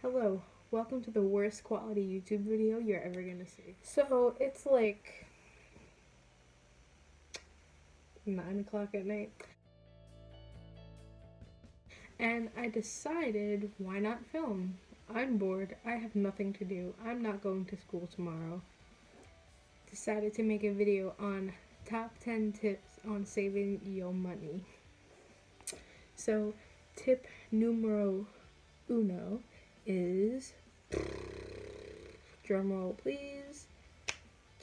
Hello, welcome to the worst quality YouTube video you're ever gonna see. So it's like 9 o'clock at night, and I decided why not film? I'm bored, I have nothing to do, I'm not going to school tomorrow. Decided to make a video on top 10 tips on saving your money. So, tip numero uno is, drumroll please,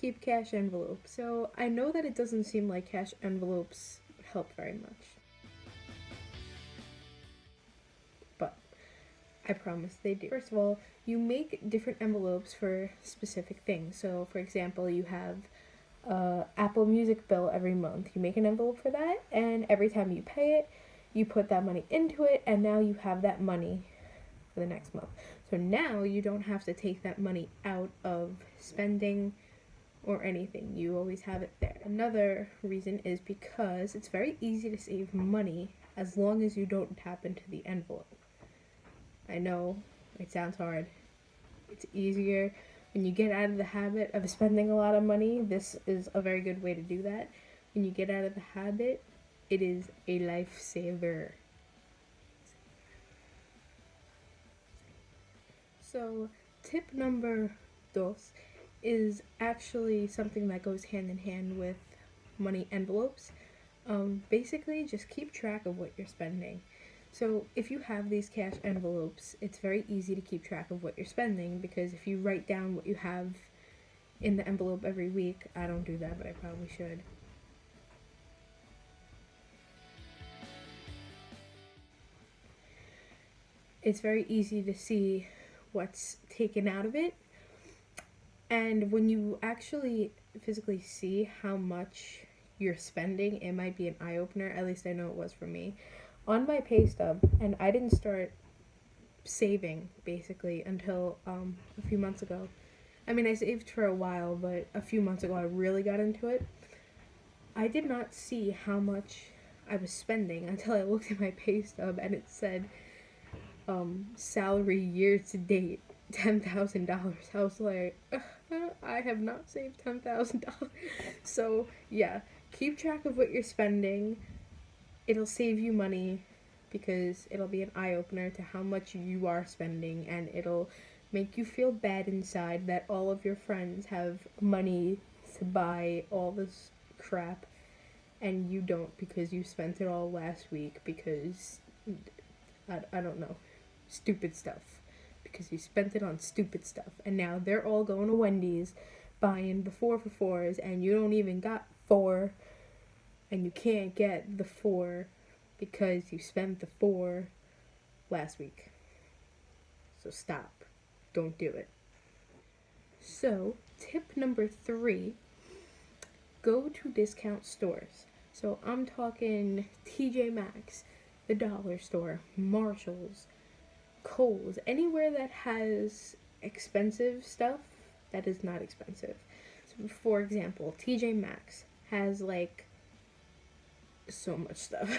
keep cash envelopes. So I know that it doesn't seem like cash envelopes help very much, but I promise they do. First of all, you make different envelopes for specific things. So for example, you have Apple Music bill every month. You make an envelope for that, and every time you pay it, you put that money into it, and now you have that money for the next month. So now you don't have to take that money out of spending or anything. You always have it there. Another reason is because it's very easy to save money as long as you don't tap into the envelope. I know it sounds hard. It's easier when you get out of the habit of spending a lot of money. This is a very good way to do that. When you get out of the habit, it is a lifesaver. So, tip number dos is actually something that goes hand in hand with money envelopes. Basically, just keep track of what you're spending. So if you have these cash envelopes, it's very easy to keep track of what you're spending, because if you write down what you have in the envelope every week, I don't do that, but I probably should. It's very easy to see what's taken out of it. And when you actually physically see how much you're spending, it might be an eye-opener. At least I know it was for me. On my pay stub, and I didn't start saving, basically, until a few months ago. I mean, I saved for a while, but a few months ago I really got into it. I did not see how much I was spending until I looked at my pay stub, and it said, salary year to date, $10,000. I was like, I have not saved $10,000. So yeah, keep track of what you're spending. It'll save you money because it'll be an eye-opener to how much you are spending, and it'll make you feel bad inside that all of your friends have money to buy all this crap and you don't, because you spent it all last week because I don't know, stupid stuff, because you spent it on stupid stuff, and now they're all going to Wendy's buying the 4 for $4s, and you don't even got 4, and you can't get the 4 because you spent the 4 last week. So stop. Don't do it. So, tip number 3, go to discount stores. So I'm talking TJ Maxx, the dollar store, Marshalls, Kohl's, anywhere that has expensive stuff that is not expensive. So for example, TJ Maxx has like so much stuff.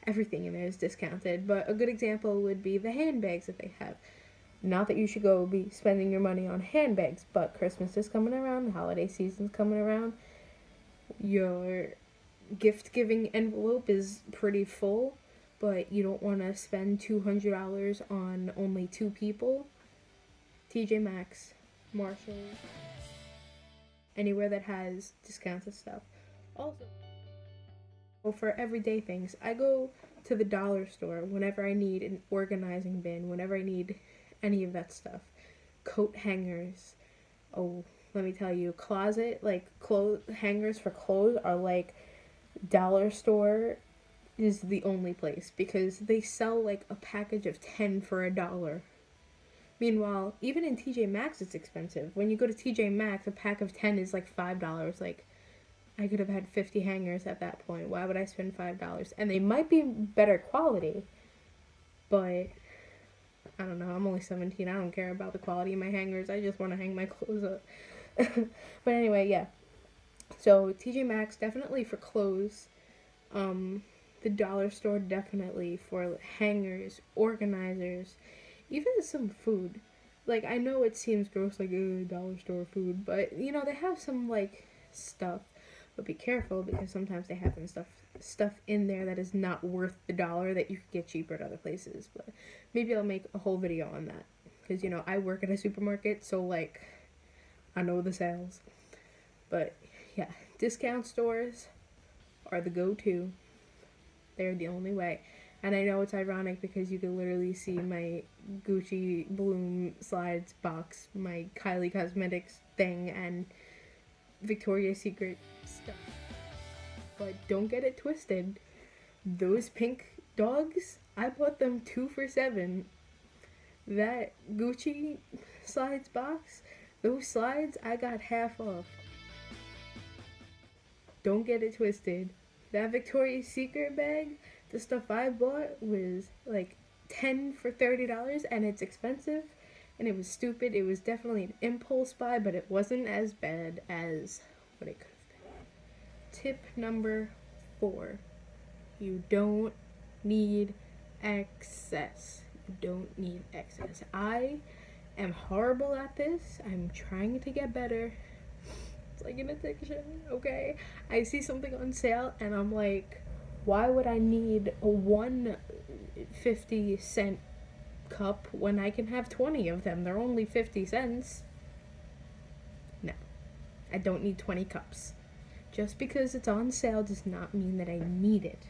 Everything in there is discounted, but a good example would be the handbags that they have. Not that you should go be spending your money on handbags, but Christmas is coming around, the holiday season's coming around, your gift giving envelope is pretty full, but you don't want to spend $200 on only 2 people. TJ Maxx, Marshalls, anywhere that has discounted stuff. Also, for everyday things, I go to the dollar store whenever I need an organizing bin, whenever I need any of that stuff. Coat hangers. Oh, let me tell you, closet, like clothes hangers for clothes are like dollar store is the only place, because they sell like a package of 10 for $1. Meanwhile, even in TJ Maxx it's expensive. When you go to TJ Maxx, a pack of 10 is like $5. Like, I could have had 50 hangers at that point. Why would I spend $5? And they might be better quality, but I don't know. I'm only 17. I don't care about the quality of my hangers. I just want to hang my clothes up. But anyway, yeah. So TJ Maxx definitely for clothes. The dollar store definitely for hangers, organizers. even some food. Like, I know it seems gross, like, dollar store food, but, you know, they have some, like, stuff. But be careful, because sometimes they have stuff in there that is not worth the dollar that you could get cheaper at other places. But maybe I'll make a whole video on that. Because, you know, I work at a supermarket, so, like, I know the sales. But, yeah, discount stores are the go-to. They're the only way. And I know it's ironic because you can literally see my Gucci Bloom slides box, my Kylie Cosmetics thing, and Victoria's Secret stuff. But don't get it twisted. Those pink dogs, I bought them 2 for $7. That Gucci slides box, those slides, I got half off. Don't get it twisted. That Victoria's Secret bag, the stuff I bought was like 10 for $30, and it's expensive, and it was stupid. It was definitely an impulse buy, but it wasn't as bad as what it could have been. Tip number 4. You don't need excess. You don't need excess. I am horrible at this. I'm trying to get better. It's like an addiction, okay? I see something on sale and I'm like, why would I need a 1.50 cup when I can have 20 of them? They're only 50 cents. No, I don't need 20 cups. Just because it's on sale does not mean that I need it.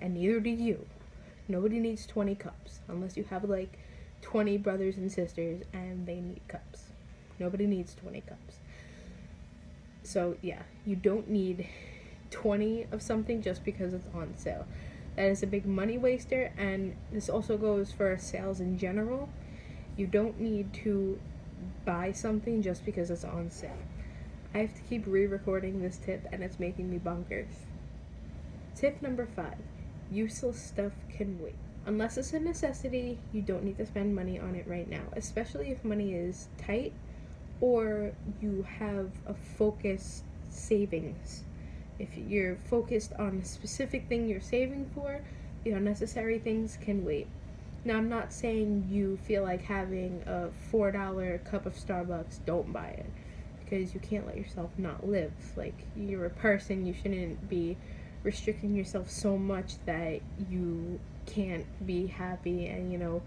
And neither do you. Nobody needs 20 cups unless you have like 20 brothers and sisters and they need cups. Nobody needs 20 cups. So yeah, you don't need 20 of something just because it's on sale. That is a big money waster, and this also goes for sales in general. You don't need to buy something just because it's on sale. I have to keep re-recording this tip and it's making me bonkers. Tip number 5. Useless stuff can wait. Unless it's a necessity, you don't need to spend money on it right now, especially if money is tight or you have a focused savings. If you're focused on a specific thing you're saving for, the unnecessary things can wait. Now, I'm not saying you feel like having a $4 cup of Starbucks, don't buy it, because you can't let yourself not live. Like, you're a person, you shouldn't be restricting yourself so much that you can't be happy and, you know,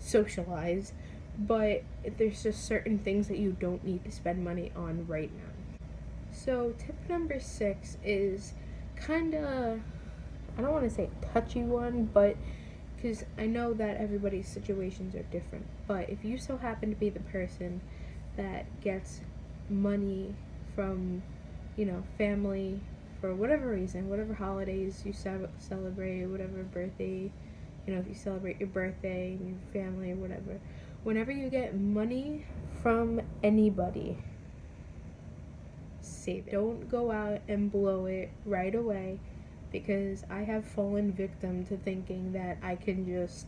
socialize. But there's just certain things that you don't need to spend money on right now. So tip number 6 is kind of, I don't want to say touchy one, but because I know that everybody's situations are different. But if you so happen to be the person that gets money from, you know, family for whatever reason, whatever holidays you celebrate, whatever birthday, you know, if you celebrate your birthday and your family or whatever, whenever you get money from anybody, save it. Don't go out and blow it right away, because I have fallen victim to thinking that I can just,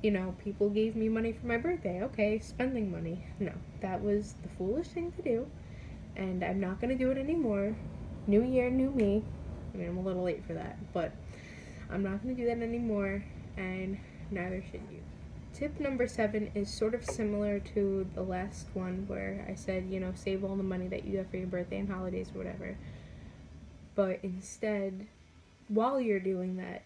you know, people gave me money for my birthday, okay, spending money. No, that was the foolish thing to do, and I'm not going to do it anymore. New year, new me. I mean, I'm a little late for that, but I'm not going to do that anymore, and neither should you. Tip number 7 is sort of similar to the last one where I said, you know, save all the money that you get for your birthday and holidays or whatever. But instead, while you're doing that,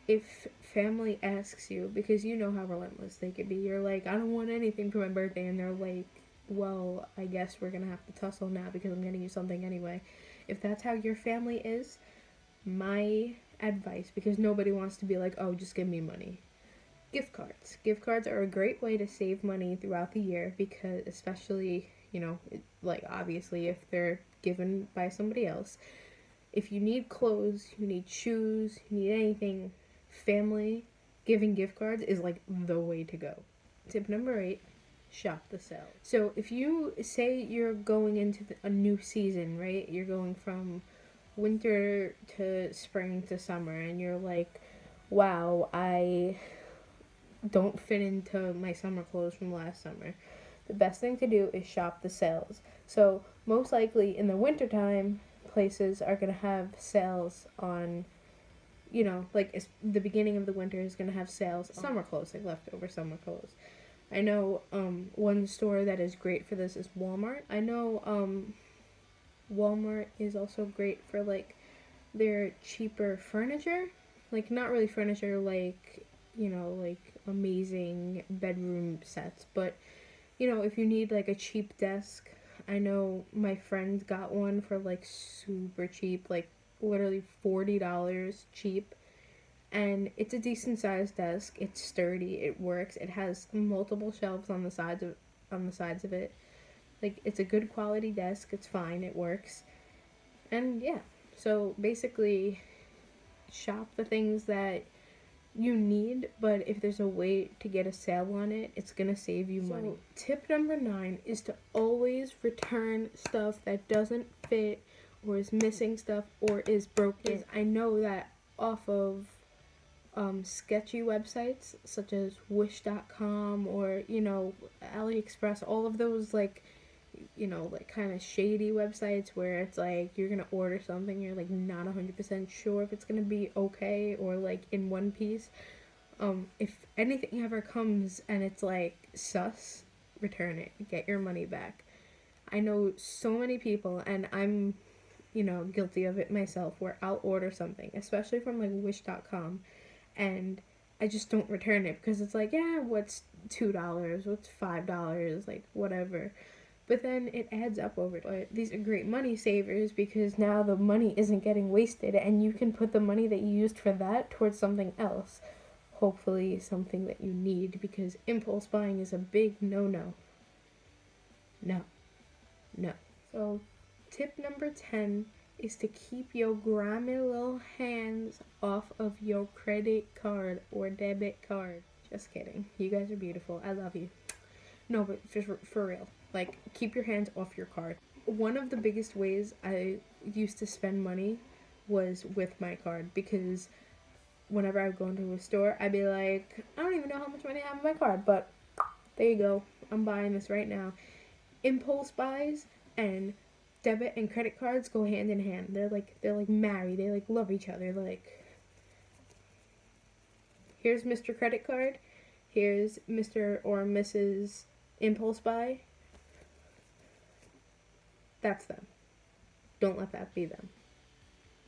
if family asks you, because you know how relentless they could be, you're like, I don't want anything for my birthday, and they're like, well, I guess we're going to have to tussle now because I'm getting you something anyway. If that's how your family is, my advice, because nobody wants to be like, oh, just give me money. Gift cards. Gift cards are a great way to save money throughout the year, because especially, you know, like obviously if they're given by somebody else. If you need clothes, you need shoes, you need anything, family giving gift cards is like the way to go. Tip number 8, shop the sale. So if you say you're going into a new season, right? You're going from winter to spring to summer, and you're like, wow, I don't fit into my summer clothes from last summer. The best thing to do is shop the sales. So most likely in the wintertime, places are going to have sales on you know, like it's the beginning of the winter is gonna have sales. Summer clothes, like leftover summer clothes. I know one store that is great for this is Walmart. I know Walmart is also great for like their cheaper furniture. Like not really furniture like, you know, like amazing bedroom sets, but you know, if you need like a cheap desk, I know my friend got one for like super cheap, like literally $40 cheap. And it's a decent sized desk. It's sturdy. It works. It has multiple shelves on the sides of it. Like it's a good quality desk. It's fine. It works. And yeah. So basically shop the things that you need, but if there's a way to get a sale on it, it's gonna save you money. So, tip number 9 is to always return stuff that doesn't fit or is missing stuff or is broken. I know that off of sketchy websites such as wish.com or, you know, AliExpress, all of those like, you know, like kind of shady websites where it's like you're gonna order something, you're like not 100% sure if it's gonna be okay or like in one piece. If anything ever comes and it's like sus, return it, get your money back. I know so many people, and I'm, you know, guilty of it myself, where I'll order something, especially from like wish.com, and I just don't return it because it's like, yeah, what's $2? What's $5? Like, whatever. But then it adds up over time. But these are great money savers because now the money isn't getting wasted and you can put the money that you used for that towards something else. Hopefully something that you need, because impulse buying is a big no-no. No. No. So tip number 10 is to keep your grimy little hands off of your credit card or debit card. Just kidding. You guys are beautiful. I love you. No, but for real. Like, keep your hands off your card. One of the biggest ways I used to spend money was with my card, because whenever I would go into a store, I'd be like, I don't even know how much money I have on my card, but there you go. I'm buying this right now. Impulse buys and debit and credit cards go hand in hand. They're like married. They like love each other. Like, here's Mr. Credit Card. Here's Mr. or Mrs. Impulse Buy. That's them. Don't let that be them.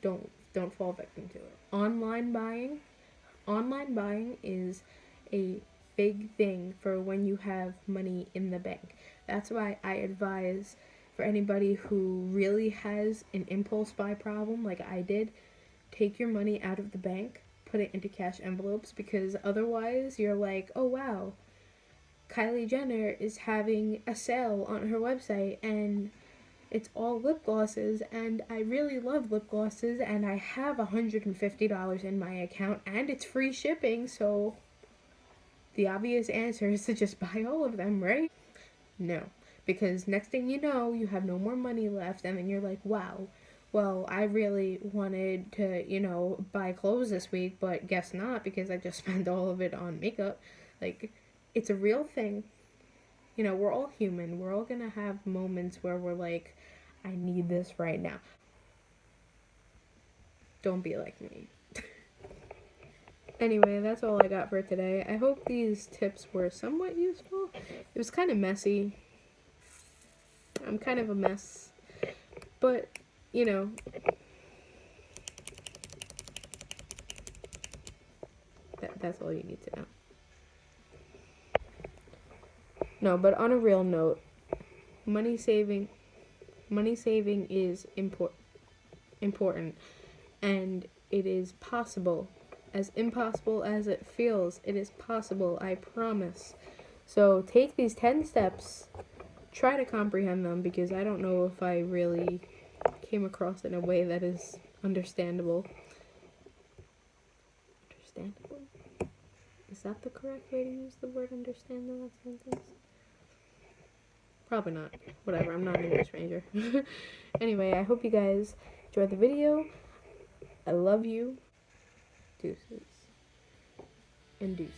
Don't fall victim to it. Online buying is a big thing for when you have money in the bank. That's why I advise for anybody who really has an impulse buy problem like I did, take your money out of the bank, put it into cash envelopes, because otherwise you're like, oh wow, Kylie Jenner is having a sale on her website and it's all lip glosses, and I really love lip glosses, and I have $150 in my account, and it's free shipping, so the obvious answer is to just buy all of them, right? No, because next thing you know, you have no more money left, and then you're like, wow, well, I really wanted to, you know, buy clothes this week, but guess not, because I just spent all of it on makeup. Like, it's a real thing. You know, we're all human. We're all gonna have moments where we're like, I need this right now. Don't be like me. Anyway, that's all I got for today. I hope these tips were somewhat useful. It was kind of messy. I'm kind of a mess. But, you know, that's all you need to know. No, but on a real note, money saving is important, and it is possible. As impossible as it feels, it is possible, I promise. So take these 10 steps, try to comprehend them, because I don't know if I really came across in a way that is understandable. Understandable? Is that the correct way to use the word understand in that sentence? Probably not. Whatever, I'm not an English major. Anyway, I hope you guys enjoyed the video. I love you. Deuces. And deuces.